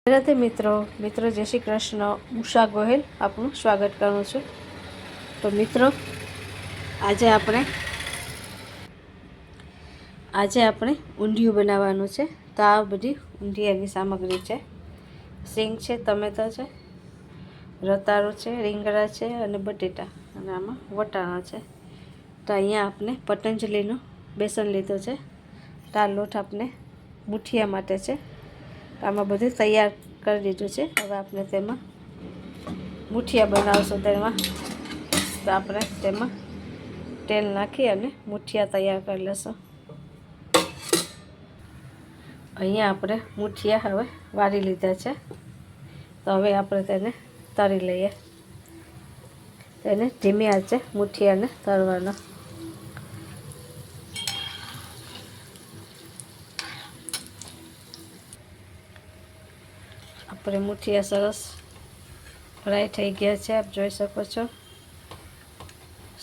રાધે મિત્રો જય શ્રી કૃષ્ણ। ઉષા ગોહેલ આપનું સ્વાગત કરું છું। તો મિત્રો આજે આપણે ઊંધિયું બનાવવાનું છે। તો આ બધી ઊંધિયાની સામગ્રી છે। સિંગ છે, ટમેટા છે, રતાળો છે, રીંગણા છે અને બટેટા અને આમાં વટાણા છે। તો અહીંયા આપણે પતંજલિનું બેસન લીધું છે। તો આ લોટ આપણે મુઠિયા માટે છે। આમાં બધું તૈયાર કરી દીધું છે। હવે આપણે તેમાં મુઠિયા બનાવશું। તો આપણે તેમાં તેલ નાખી અને મુઠિયા તૈયાર કરી લઈશું। અહીંયા આપણે મુઠિયા હવે વાળી લીધા છે। તો હવે આપણે તેને તળી લઈએ। તેને ધીમી આંચે મુઠિયાને તળવાના। આપણે મુઠિયા સરસ ફ્રાય થઈ ગયા છે। આપ જોઈ શકો છો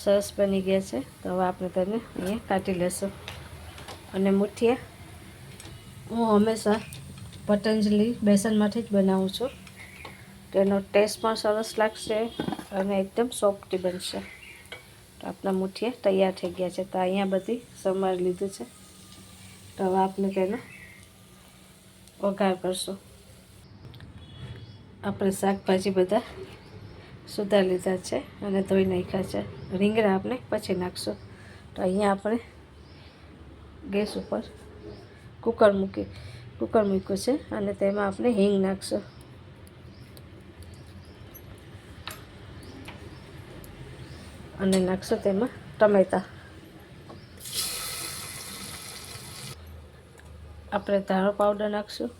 સરસ બની ગયા છે। તો હવે આપણે તેને અહીંયા કાઢી લેશું। અને મુઠિયા હું હંમેશા પતંજલિ બેસનમાંથી જ બનાવું છું। તેનો ટેસ્ટ પણ સરસ લાગશે અને એકદમ સોફ્ટી બનશે। તો આપણા મુઠિયા તૈયાર થઈ ગયા છે। તો અહીંયા બધી સમારી લીધું છે। તો હવે આપણે તેનો વઘાર કરશું। આપણે શાકભાજી બધા સુધારી લીધા છે અને ધોઈ નાખ્યા છે। રીંગણા આપણે પછી નાખશું। તો અહીંયા આપણે ગેસ ઉપર કુકર મૂક્યું છે અને તેમાં આપણે હિંગ નાખશું। અને નાખશું તેમાં ટમેટા। આપણે ધાણા પાવડર નાખશું,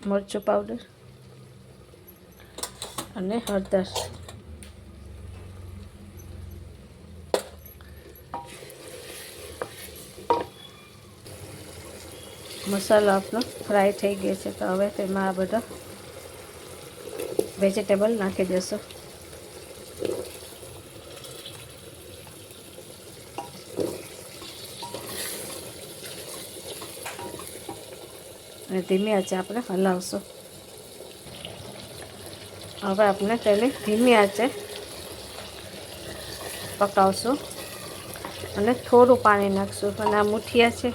મરચું પાવડર અને હળદર। મસાલો આપણો ફ્રાય થઈ ગયો છે। તો હવે તેમાં આ બધા વેજીટેબલ નાખી દેશું। અને ધીમી આંચે આપણે હલાવશું। હવે આપણે તેને ધીમી આંચે પકાવશું અને થોડું પાણી નાખશું। અને આ મુઠિયા છે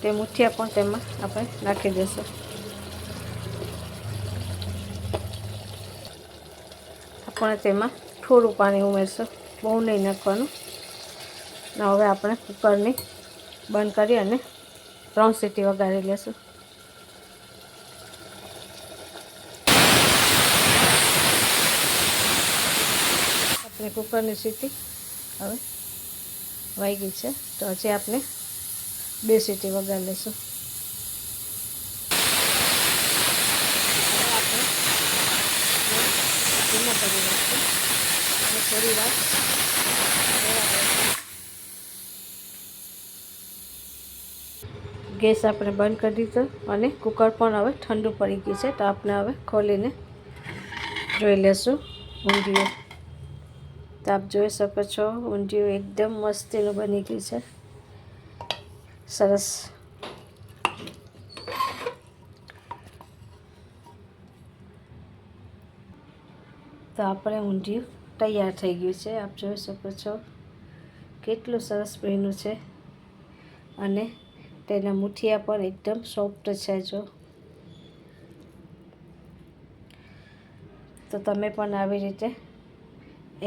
તે મુઠિયા પણ તેમાં આપણે નાખી દઈશું। આપણે તેમાં થોડું પાણી ઉમેરશું, બહુ નહીં નાખવાનું। અને હવે આપણે કુકરની બંધ કરી અને 3 સીટી વગાડી લેશું। આપણે કુકરની સીટી હવે વાગી છે। તો હજી આપણે 2 સીટી વગાડી લઈશું। આપણે ધીમો કરી નાખશું અને થોડી વાર ગેસ આપણે બંધ કરી દીધો અને કુકર પણ હવે ઠંડુ પડી ગયું છે। તો આપણે હવે ખોલીને જોઈ લેશું ઊંધિયું। તો આપ જોઈ શકો છો ઊંધિયું એકદમ મસ્તીનું બની ગયું છે, સરસ। તો આપણે ઊંધિયું તૈયાર થઈ ગયું છે। આપ જોઈ શકો છો કેટલું સરસ બન્યું છે અને તેના મુઠિયા પણ એકદમ સોફ્ટ છે। જો તો તમે પણ આવી રીતે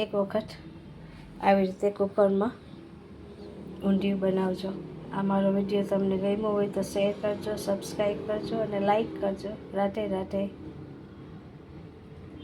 એક વખત આવી રીતે કુકરમાં ઊંધિયું બનાવજો। આ મારો વિડીયો તમને ગમ્યો હોય તો શેર કરજો, સબસ્ક્રાઈબ કરજો અને લાઈક કરજો। રાધે રાધે।